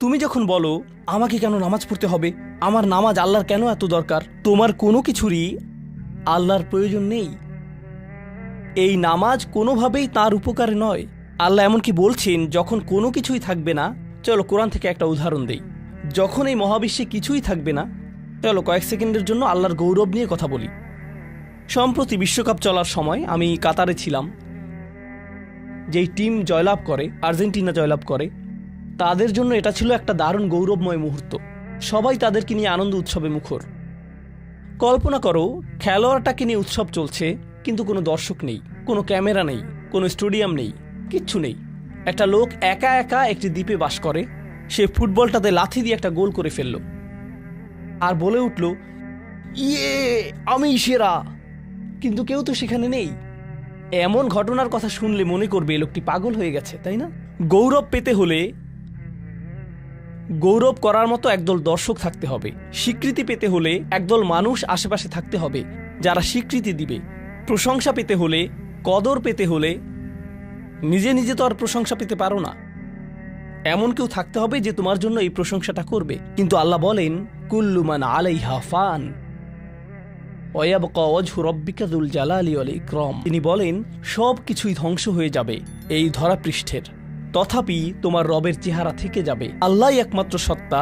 তুমি যখন বলো আমাকে কেন নামাজ পড়তে হবে, আমার নামাজ আল্লাহর কেন এত দরকার, তোমার কোনো কিছুরই আল্লাহর প্রয়োজন নেই। এই নামাজ কোনোভাবেই তার উপকারে নয়। আল্লাহ এমনকি বলছেন যখন কোনো কিছুই থাকবে না, চলো কোরআন থেকে একটা উদাহরণ দেই। যখন এই মহাবিশ্বে কিছুই থাকবে না, চলো কয়েক সেকেন্ডের জন্য আল্লাহর গৌরব নিয়ে কথা বলি। সম্প্রতি বিশ্বকাপ চলার সময় আমি কাতারে ছিলাম। যেই টিম জয়লাভ করে, আর্জেন্টিনা জয়লাভ করে, তাদের জন্য এটা ছিল একটা দারুণ গৌরবময় মুহূর্ত। সবাই তাদেরকে নিয়ে আনন্দ উৎসবে মুখর। কল্পনা করো, খেলোয়াড়টাকে নিয়ে উৎসব চলছে, কিন্তু কোনো দর্শক নেই, কোনো ক্যামেরা নেই, কোনো স্টেডিয়াম নেই, কিচ্ছু নেই। একটা লোক একা একা একটি দ্বীপে বাস করে, সে ফুটবলটাতে লাথি দিয়ে একটা গোল করে ফেলল আর বলে উঠল, ইয়ে, আমি সেরা। কিন্তু কেউ তো সেখানে নেই। এমন ঘটনার কথা শুনলে মনে করবে লোকটি পাগল হয়ে গেছে, তাই না? গৌরব পেতে হলে গৌরব করার মতো একদল দর্শক থাকতে হবে। স্বীকৃতি পেতে হলে একদল মানুষ আশেপাশে থাকতে হবে যারা স্বীকৃতি দিবে। প্রশংসা পেতে হলে, কদর পেতে হলে নিজে নিজে তো আর প্রশংসা পেতে পারো না। এমন কেউ থাকতে হবে যে তোমার জন্য এই প্রশংসাটা করবে। কিন্তু আল্লাহ বলেন, কুল্লু মান আলাইহা ফান ওয়ায়াবকা ওয়াজহু রাব্বিকা যুল জালালি ওয়াল ইকরাম। তিনি বলেন সব কিছুই ধ্বংস হয়ে যাবে এই ধরাপৃষ্ঠের, তথাপি তোমার রবের চেহারা থেকে যাবে। আল্লাহই একমাত্র সত্তা,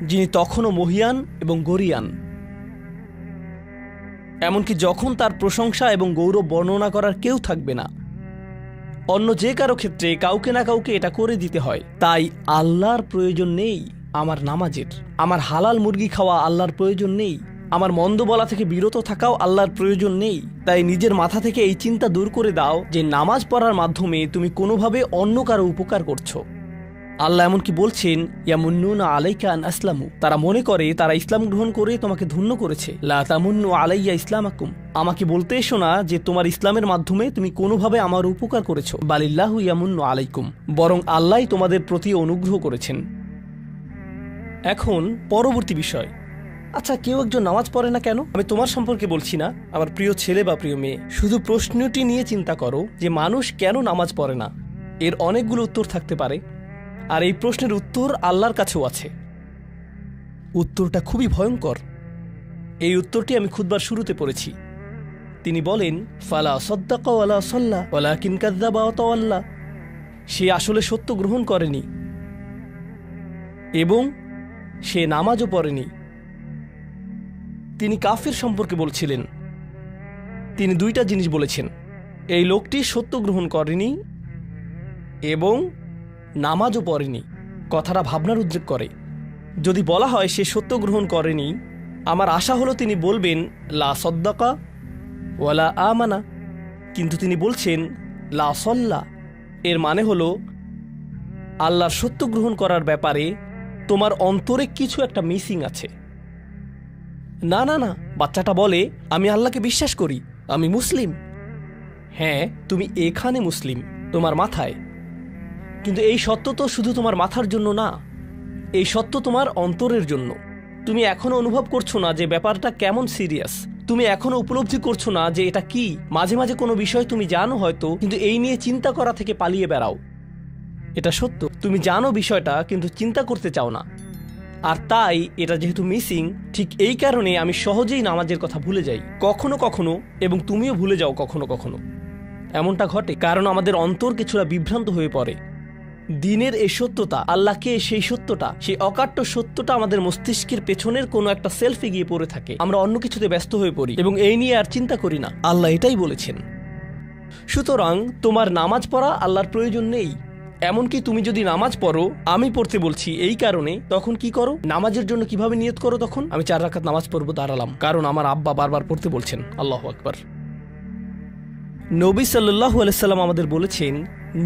যিনি তখনও মহিয়ান এবং গরিয়ান। এমনকি যখন তার প্রশংসা এবং গৌরব বর্ণনা করার কেউ থাকবে না। অন্য যে কারো ক্ষেত্রে কাউকে না কাউকে এটা করে দিতে হয়। তাই আল্লাহর প্রয়োজন নেই আমার নামাজের। আমার হালাল মুরগি খাওয়া আল্লাহর প্রয়োজন নেই। আমার মন্দ বলা থেকে বিরত থাকাও আল্লাহর প্রয়োজন নেই। তাই নিজের মাথা থেকে এই চিন্তা দূর করে দাও যে নামাজ পড়ার মাধ্যমে তুমি কোনোভাবে অন্য কারো উপকার করছো। আল্লাহ এমনকি বলছেন, ইয়ামুন্নুনা আলাইকা আন আসলামু, তারা মনে করে তারা ইসলাম গ্রহণ করে তোমাকে ধন্য করেছে। লা তামুন্নু আলাইয়া ইসলামাকুম, আমাকে বলতে এসো না যে তোমার ইসলামের মাধ্যমে তুমি কোনোভাবে আমার উপকার করেছো। বালিল্লাহু ইয়ামুন্নু আলাইকুম, বরং আল্লাহই তোমাদের প্রতি অনুগ্রহ করেছেন। এখন পরবর্তী বিষয়, আচ্ছা কেউ একজন নামাজ পড়ে না কেন? আমি তোমার সম্পর্কে বলছি না, আমার প্রিয় ছেলে বা প্রিয় মেয়ে। শুধু প্রশ্নটি নিয়ে চিন্তা করো যে মানুষ কেন নামাজ পড়ে না। এর অনেকগুলো উত্তর থাকতে পারে, আর এই প্রশ্নের উত্তর আল্লাহর কাছেও আছে। উত্তরটা খুবই ভয়ঙ্কর। এই উত্তরটি আমি খুতবার শুরুতে পড়েছি। তিনি বলেন, ফালা সাদ্দাকা ওয়ালা সাল্লা ওয়ালাকিন কাযযাবা ওয়া তাওয়াল্লা। সে আসলে সত্য গ্রহণ করেনি এবং সে নামাজও পড়েনি। তিনি কাফির সম্পর্কে বলছিলেন। তিনি দুইটা জিনিস বলেছেন, এই লোকটি সত্য গ্রহণ করেনি এবং নামাজও পড়েনি। কথাটা ভাবনার উদ্রেক করে। যদি বলা হয় সে সত্য গ্রহণ করেনি, আমার আশা হলো তিনি বলবেন লা সাদ্দাকা ওয়ালা আমানা, কিন্তু তিনি বলছেন লা সাল্লা। এর মানে হলো আল্লাহর সত্য গ্রহণ করার ব্যাপারে তোমার অন্তরে কিছু একটা মিসিং আছে। না না না, বাচ্চাটা বলে আমি আল্লাহকে বিশ্বাস করি, আমি মুসলিম। হ্যাঁ, তুমি এখানে মুসলিম, তোমার মাথায়। কিন্তু এই সত্য তো শুধু তোমার মাথার জন্য না, এই সত্য তোমার অন্তরের জন্য। তুমি এখনো অনুভব করছো না যে ব্যাপারটা কেমন সিরিয়াস। তুমি এখনো উপলব্ধি করছো না যে এটা কি। মাঝে মাঝে কোনো বিষয় তুমি জানো হয়তো, কিন্তু এই নিয়ে চিন্তা করা থেকে পালিয়ে বেড়াও। এটা সত্য, তুমি জানো বিষয়টা কিন্তু চিন্তা করতে চাও না। আর তাই এটা যেহেতু মিসিং, ঠিক এই কারণে আমি সহজেই নামাজের কথা ভুলে যাই কখনো কখনো, এবং তুমিও ভুলে যাও কখনো কখনো। এমনটা ঘটে কারণ আমাদের অন্তর কিছুটা বিভ্রান্ত হয়ে পড়ে। দিনের এই সত্যতা, আল্লাহকে সেই সত্যটা, সেই অকাট্য সত্যটা আমাদের মস্তিষ্কের পেছনের কোনো একটা সেলফে গিয়ে পড়ে থাকে। আমরা অন্য কিছুতে ব্যস্ত হয়ে পড়ি এবং এই নিয়ে আর চিন্তা করি না। আল্লাহ এটাই বলেছেন। সুতরাং তোমার নামাজ পড়া আল্লাহর প্রয়োজন নেই। এমনকি তুমি যদি নামাজ পড়ো, আমি পড়তে বলছি এই কারণে, তখন কি করো? নামাজের জন্য কিভাবে নিয়ত করো? তখন আমি 4 রাকাত নামাজ পড়বো, দাঁড়ালাম, কারণ আমার আব্বা বারবার পড়তে বলছেন। আল্লাহু আকবার। নবী সাল্লাল্লাহু আলাইহি সাল্লাম আমাদের বলেছেন,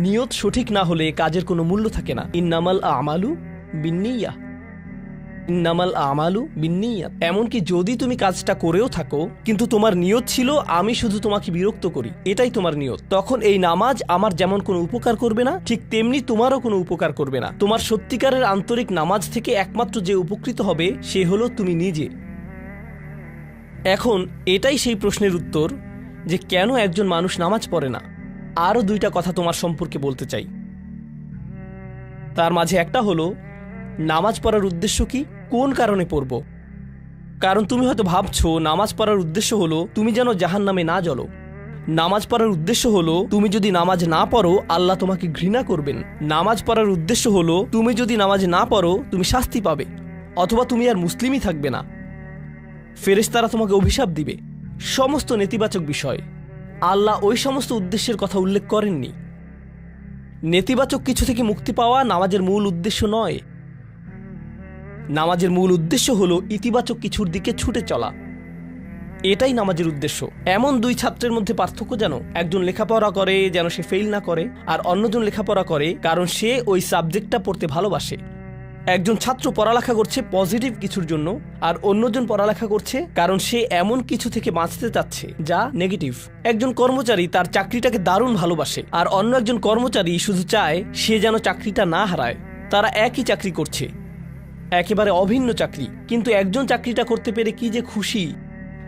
নিয়ত সঠিক না হলে কাজের কোনো মূল্য থাকে না। ইন্নামাল আমালু বিন্নিয়াহ, ইন্নামাল আমালু বিন্নিয়াত। এমনকি যদি তুমি কাজটা করেও থাকো কিন্তু তোমার নিয়ত ছিল আমি শুধু তোমাকে বিরক্ত করি, এটাই তোমার নিয়ত, তখন এই নামাজ আমার যেমন কোনো উপকার করবে না, ঠিক তেমনি তোমারও কোনো উপকার করবে না। তোমার সত্যিকারের আন্তরিক নামাজ থেকে একমাত্র যে উপকৃত হবে সে হলো তুমি নিজে। এখন এটাই সেই প্রশ্নের উত্তর যে কেন একজন মানুষ নামাজ পড়ে না। আরও 2টা কথা তোমার সম্পর্কে বলতে চাই। তার মাঝে একটা হলো নামাজ পড়ার উদ্দেশ্য কি, কোন কারণে পড়ব? কারণ তুমি হয়তো ভাবছো নামাজ পড়ার উদ্দেশ্য হলো তুমি যেন জাহান্নামে না জ্বলো। নামাজ পড়ার উদ্দেশ্য হলো তুমি যদি নামাজ না পড়ো আল্লাহ তোমাকে ঘৃণা করবেন। নামাজ পড়ার উদ্দেশ্য হলো তুমি যদি নামাজ না পড়ো তুমি শাস্তি পাবে, অথবা তুমি আর মুসলিমই থাকবে না, ফেরেশতারা তোমাকে অভিশাপ দিবে। সমস্ত নেতিবাচক বিষয়। আল্লাহ ওই সমস্ত উদ্দেশ্যের কথা উল্লেখ করেননি। নেতিবাচক কিছু থেকে মুক্তি পাওয়া নামাজের মূল উদ্দেশ্য নয়। নামাজের মূল উদ্দেশ্য হলো ইতিবাচক কিছুর দিকে ছুটে চলা। এটাই নামাজের উদ্দেশ্য। এমন দুই ছাত্রের মধ্যে পার্থক্য যেন একজন লেখাপড়া করে যেন সে ফেল না করে, আর অন্যজন লেখাপড়া করে কারণ সে ওই সাবজেক্টটা পড়তে ভালোবাসে। একজন ছাত্র পড়ালেখা করছে পজিটিভ কিছুর জন্য, আর অন্যজন পড়ালেখা করছে কারণ সে এমন কিছু থেকে বাঁচতে চাচ্ছে যা নেগেটিভ। একজন কর্মচারী তার চাকরিটাকে দারুণ ভালোবাসে, আর অন্য একজন কর্মচারী শুধু চায় সে যেন চাকরিটা না হারায়। তারা একই চাকরি করছে, একেবারে অভিন্ন চাকরি, কিন্তু একজন চাকরিটা করতে পেরে কি যে খুশি,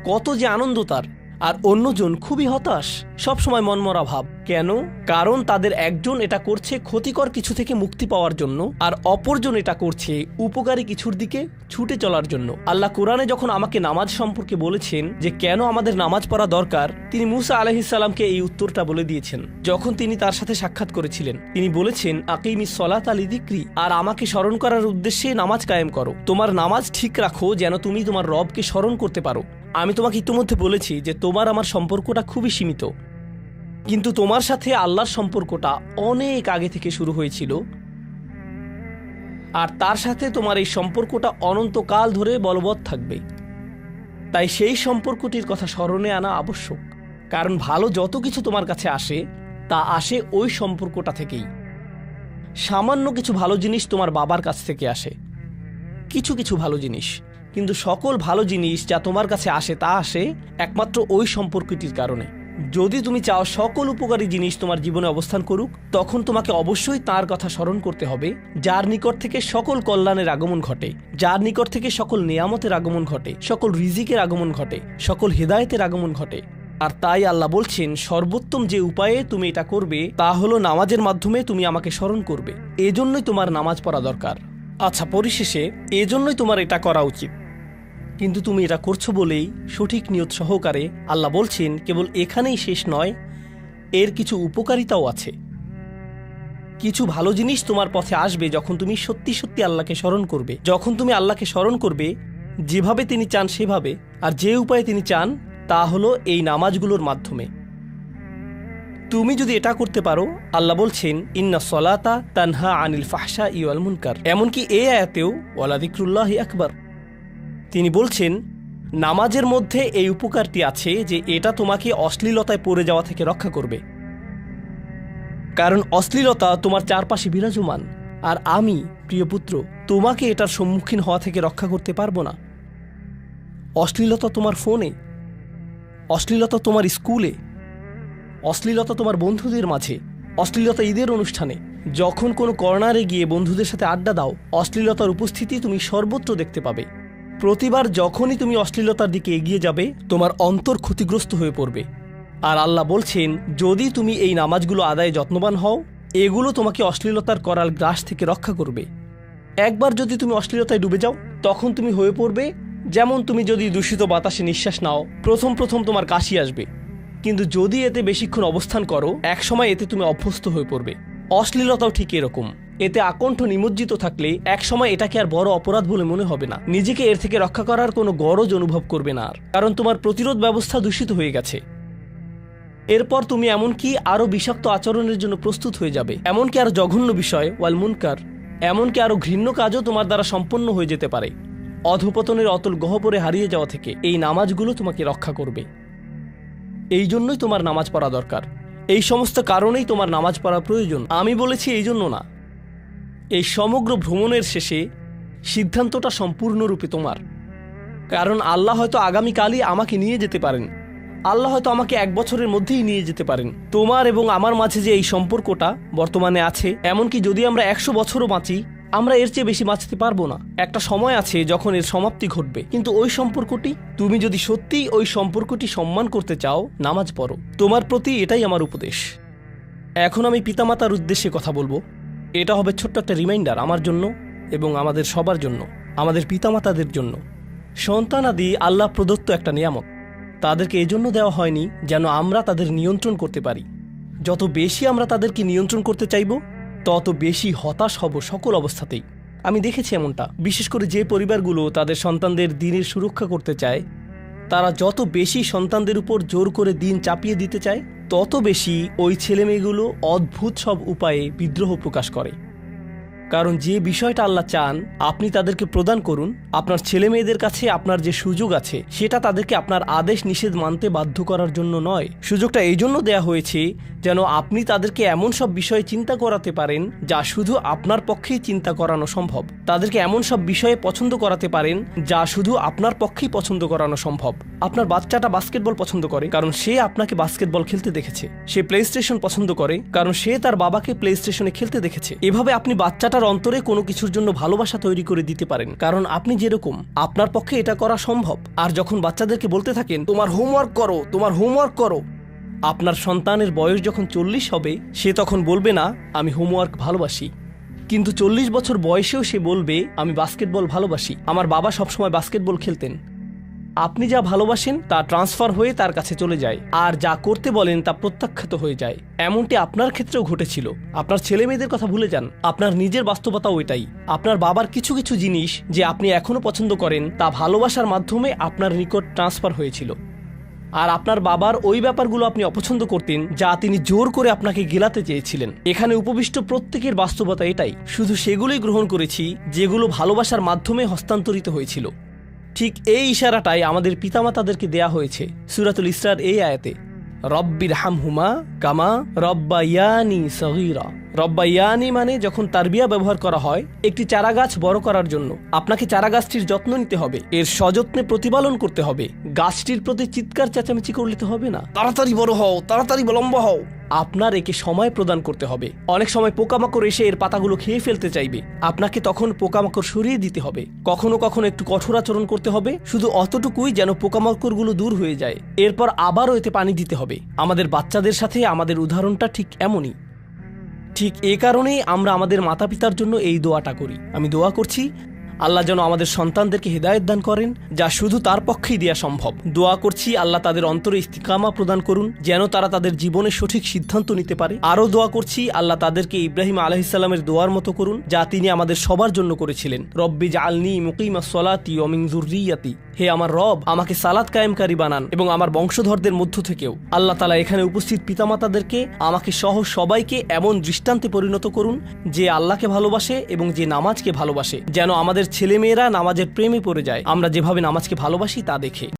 কত যে আনন্দ তার, আর অন্যজন খুবই হতাশ, সবসময় মনমরা ভাব। কেন? কারণ তাদের একজন এটা করছে ক্ষতিকর কিছু থেকে মুক্তি পাওয়ার জন্য, আর অপরজন এটা করছে উপকারী কিছুর দিকে ছুটে চলার জন্য। আল্লাহ কোরআনে যখন আমাকে নামাজ সম্পর্কে বলেছেন যে কেন আমাদের নামাজ পড়া দরকার, তিনি মুসা আলাইহিস সালামকে এই উত্তরটা বলে দিয়েছেন। যখন তিনি তার সাথে সাক্ষাৎ করেছিলেন তিনি বলেছেন, আকিমিস সলাতা লিযিকরি, আর আমাকে স্মরণ করার উদ্দেশ্যে নামাজ কায়েম করো। তোমার নামাজ ঠিক রাখো যেন তুমি তোমার রবকে স্মরণ করতে পারো। আমি তোমাকে ইতিমধ্যে বলেছি যে তোমার আমার সম্পর্কটা খুবই সীমিত, কিন্তু তোমার সাথে আল্লাহর সম্পর্কটা অনেক আগে থেকে শুরু হয়েছিল, আর তার সাথে তোমার এই সম্পর্কটা অনন্তকাল ধরে বলবৎ থাকবে। তাই সেই সম্পর্কটির কথা স্মরণে আনা আবশ্যক, কারণ ভালো যত কিছু তোমার কাছে আসে তা আসে ওই সম্পর্কটা থেকেই। সামান্য কিছু ভালো জিনিস তোমার বাবার কাছ থেকে আসে, কিছু কিছু ভালো জিনিস, কিন্তু সকল ভালো জিনিস যা তোমার কাছে আসে তা আসে একমাত্র ওই সম্পর্কটির কারণে। যদি তুমি চাও সকল উপকারী জিনিস তোমার জীবনে অবস্থান করুক, তখন তোমাকে অবশ্যই তার কথা স্মরণ করতে হবে যার নিকট থেকে সকল কল্যাণের আগমন ঘটে, যার নিকট থেকে সকল নিয়ামতের আগমন ঘটে, সকল রিজিকের আগমন ঘটে, সকল হেদায়েতের আগমন ঘটে। আর তাই আল্লাহ বলছেন সর্বোত্তম যে উপায়ে তুমি এটা করবে তা হলো নামাজের মাধ্যমে তুমি আমাকে স্মরণ করবে। এজন্যই তোমার নামাজ পড়া দরকার। আচ্ছা, পরিশেষে এজন্যই তোমার এটা করা উচিত, কিন্তু তুমি এটা করছো বলেই সঠিক নিয়ত সহকারে আল্লাহ বলছেন কেবল এখানেই শেষ নয়, এর কিছু উপকারিতাও আছে। কিছু ভালো জিনিস তোমার পথে আসবে যখন তুমি সত্যি সত্যি আল্লাহকে স্মরণ করবে। যখন তুমি আল্লাহকে স্মরণ করবে যেভাবে তিনি চান সেভাবে, আর যে উপায়ে তিনি চান তা হলো এই নামাজগুলোর মাধ্যমে। তুমি যদি এটা করতে পারো, আল্লাহ বলছেন ইন্না সলাতা তানহা আনিল ফাহশাই ওয়াল মুনকার। এমনকি এই আয়াতেও ওয়ালা যিকরুল্লাহি আকবার, তিনি বলছেন নামাজের মধ্যে এই উপকারটি আছে যে এটা তোমাকে অশ্লীলতায় পড়ে যাওয়া থেকে রক্ষা করবে। কারণ অশ্লীলতা তোমার চারপাশে বিরাজমান, আর আমি প্রিয় পুত্র তোমাকে এটার সম্মুখীন হওয়া থেকে রক্ষা করতে পারবো না। অশ্লীলতা তোমার ফোনে, অশ্লীলতা তোমার স্কুলে, অশ্লীলতা তোমার বন্ধুদের মাঝে, অশ্লীলতা ঈদের অনুষ্ঠানে, যখন কোনো কর্নারে গিয়ে বন্ধুদের সাথে আড্ডা দাও, অশ্লীলতার উপস্থিতি তুমি সর্বত্র দেখতে পাবে। প্রতিবার যখনই তুমি অশ্লীলতার দিকে এগিয়ে যাবে তোমার অন্তর ক্ষতিগ্রস্ত হয়ে পড়বে। আর আল্লাহ বলছেন যদি তুমি এই নামাজগুলো আদায়ে যত্নবান হও, এগুলো তোমাকে অশ্লীলতার করাল গ্রাস থেকে রক্ষা করবে। একবার যদি তুমি অশ্লীলতায় ডুবে যাও তখন তুমি হয়ে পড়বে যেমন তুমি যদি দূষিত বাতাসে নিঃশ্বাস নাও, প্রথম প্রথম তোমার কাশি আসবে, কিন্তু যদি এতে বেশিক্ষণ অবস্থান করো একসময় এতে তুমি অভ্যস্ত হয়ে পড়বে। অশ্লীলতাও ঠিক এরকম, এতে আকণ্ঠ নিমজ্জিত থাকলে একসময় এটাকে আর বড় অপরাধ বলে মনে হবে না, নিজেকে এর থেকে রক্ষা করার কোনো গরজ অনুভব করবে না আর, কারণ তোমার প্রতিরোধ ব্যবস্থা দূষিত হয়ে গেছে। এরপর তুমি এমনকি আরও বিষাক্ত আচরণের জন্য প্রস্তুত হয়ে যাবে, এমনকি আরও জঘন্য বিষয় ওয়াল মুনকার, এমনকি আরও ঘৃণ্য কাজও তোমার দ্বারা সম্পন্ন হয়ে যেতে পারে। অধঃপতনের অতল গহ্বরে হারিয়ে যাওয়া থেকে এই নামাজগুলো তোমাকে রক্ষা করবে। এই জন্যই তোমার নামাজ পড়া দরকার, এই সমস্ত কারণেই তোমার নামাজ পড়া প্রয়োজন। আমি বলেছি এই জন্য না, এই সমগ্র ভ্রমণের শেষে সিদ্ধান্তটা সম্পূর্ণরূপে তোমার। কারণ আল্লাহ হয়তো আগামীকালই আমাকে নিয়ে যেতে পারেন, আল্লাহ হয়তো আমাকে 1 বছরের মধ্যেই নিয়ে যেতে পারেন। তোমার এবং আমার মাঝে যে এই সম্পর্কটা বর্তমানে আছে, এমনকি যদি আমরা 100 বছরও বাঁচি আমরা এর চেয়ে বেশি বাঁচতে পারবো না। একটা সময় আছে যখন এর সমাপ্তি ঘটবে, কিন্তু ওই সম্পর্কটি, তুমি যদি সত্যিই ওই সম্পর্কটি সম্মান করতে চাও নামাজ পড়ো। তোমার প্রতি এটাই আমার উপদেশ। এখন আমি পিতামাতার উদ্দেশ্যে কথা বলবো। এটা হবে ছোট্ট একটা রিমাইন্ডার আমার জন্য এবং আমাদের সবার জন্য, আমাদের পিতামাতাদের জন্য। সন্তানাদি আল্লাহ প্রদত্ত একটা নিয়ামত। তাদেরকে এজন্য দেওয়া হয়নি যেন আমরা তাদের নিয়ন্ত্রণ করতে পারি। যত বেশি আমরা তাদেরকে নিয়ন্ত্রণ করতে চাইব, তত বেশি হতাশ হব সকল অবস্থাতেই। আমি দেখেছি এমনটা, বিশেষ করে যে পরিবারগুলো তাদের সন্তানদের দিনের সুরক্ষা করতে চায়, তারা যত বেশি সন্তানদের উপর জোর করে দিন চাপিয়ে দিতে চায়, তত বেশি ওই ছেলেমেয়েগুলো অদ্ভুত সব উপায়ে বিদ্রোহ প্রকাশ করে। কারণ যে বিষয়টা আল্লাহ চান আপনি তাদেরকে প্রদান করুন, আপনার ছেলে মেয়েদের কাছে আপনার যে সুযোগ আছে সেটা তাদেরকে আপনার আদেশ নিষেধ মানতে বাধ্য করার জন্য নয়। সুযোগটা এই জন্য দেয়া হয়েছে যেন আপনি তাদেরকে এমন সব বিষয়ে চিন্তা করাতে পারেন যা শুধু আপনার পক্ষেই চিন্তা করানো সম্ভব। তাদেরকে এমন সব বিষয়ে পছন্দ করাতে পারেন যা শুধু আপনার পক্ষেই পছন্দ করানো সম্ভব। আপনার বাচ্চাটা বাস্কেটবল পছন্দ করে কারণ সে আপনাকে বাস্কেটবল খেলতে দেখেছে। সে প্লে স্টেশন পছন্দ করে কারণ সে তার বাবাকে প্লে স্টেশনে খেলতে দেখেছে। এভাবে আপনি বাচ্চাটার অন্তরে কোনো কিছুর জন্য ভালোবাসা তৈরি করে দিতে পারেন, কারণ আপনি যেরকম আপনার পক্ষে এটা করা সম্ভব। আর যখন বাচ্চাদেরকে বলতে থাকেন তোমার হোমওয়ার্ক করো, তোমার হোমওয়ার্ক করো, আপনার সন্তানের বয়স যখন 40 হবে সে তখন বলবে না আমি হোমওয়ার্ক ভালোবাসি, কিন্তু 40 বছর বয়সেও সে বলবে আমি বাস্কেটবল ভালোবাসি, আমার বাবা সবসময় বাস্কেটবল খেলতেন। আপনি যা ভালোবাসেন তা ট্রান্সফার হয়ে তার কাছে চলে যায়, আর যা করতে বলেন তা প্রত্যাখ্যাত হয়ে যায়। এমনটি আপনার ক্ষেত্রেও ঘটেছিল। আপনার ছেলে মেয়েদের কথা ভুলে যান, আপনার নিজের বাস্তবতাও এটাই। আপনার বাবার কিছু কিছু জিনিস যে আপনি এখনো পছন্দ করেন তা ভালোবাসার মাধ্যমে আপনার নিকট ট্রান্সফার হয়েছিল, আর আপনার বাবার ওই ব্যাপারগুলো আপনি অপছন্দ করতেন যা তিনি জোর করে আপনাকে গেলাতে চেয়েছিলেন। এখানে উপবিষ্ট প্রত্যেকের বাস্তবতা এটাই, শুধু সেগুলোই গ্রহণ করেছি যেগুলো ভালোবাসার মাধ্যমে হস্তান্তরিত হয়েছিল। ঠিক এই ইশারাটাই আমাদের পিতামাতাদেরকে দেয়া হয়েছে সূরাতুল ইসরার এই আয়াতে, রব্বির হামহুমা কামা রব্বায়ানি সগীরা। রব্বায়ানি মানে যখন তারবিয়া ব্যবহার করা হয় একটি চারাগাছ বড় করার জন্য, আপনাকে চারাগাছটির যত্ন নিতে হবে, এর সযত্নে প্রতিপালন করতে হবে। গাছটির প্রতি চিৎকার চেঁচামেচি করলে তো হবে না, তাড়াতাড়ি বড় হও, তাড়াতাড়ি লম্বা হও। আপনার একে সময় প্রদান করতে হবে। অনেক সময় পোকামাকড় এসে এর পাতাগুলো খেয়ে ফেলতে চাইবে, আপনাকে তখন পোকামাকড় সরিয়ে দিতে হবে। কখনো কখনো একটু কঠোর আচরণ করতে হবে, শুধু অতটুকুই যেন পোকামাকড়গুলো দূর হয়ে যায়। এরপর আবারও এতে পানি দিতে হবে। আমাদের বাচ্চাদের সাথে আমাদের উদাহরণটা ঠিক এমনই। ঠিক এ কারণেই আমরা আমাদের মাতা পিতার জন্য এই দোয়াটা করি। আমি দোয়া করছি আল্লাহ যেন আমাদের সন্তানদেরকে হেদায়েত দান করেন, যা শুধু তার পক্ষেই দেয়া সম্ভব। দোয়া করছি আল্লাহ তাদের অন্তরে ইস্তিকামা প্রদান করুন, যেন তারা তাদের জীবনে সঠিক সিদ্ধান্ত নিতে পারে। আরও দোয়া করছি আল্লাহ তাদেরকে ইব্রাহিম আলাইহিস সালামের দোয়ার মতো করুন, যা তিনি আমাদের সবার জন্য করেছিলেন, রব্বি জাআলনি মুকিমাস সলাতি ওয়া মিন যুররিয়াতি। হে আমার রব, আমাকে সালাত কায়েমকারী বানান এবং আমার বংশধরদের মধ্য থেকেও। আল্লাহ তাআলা এখানে উপস্থিত পিতামাতাদেরকে আমাকে সহ সবাইকে এমন দৃষ্টান্তে পরিণত করুন যে আল্লাহকে ভালোবাসে এবং যে নামাজকে ভালোবাসে, যেন আমাদের ছেলেমেয়েরা নামাজের প্রেমে পড়ে যায় আমরা যেভাবে নামাজকে ভালোবাসি তা দেখে।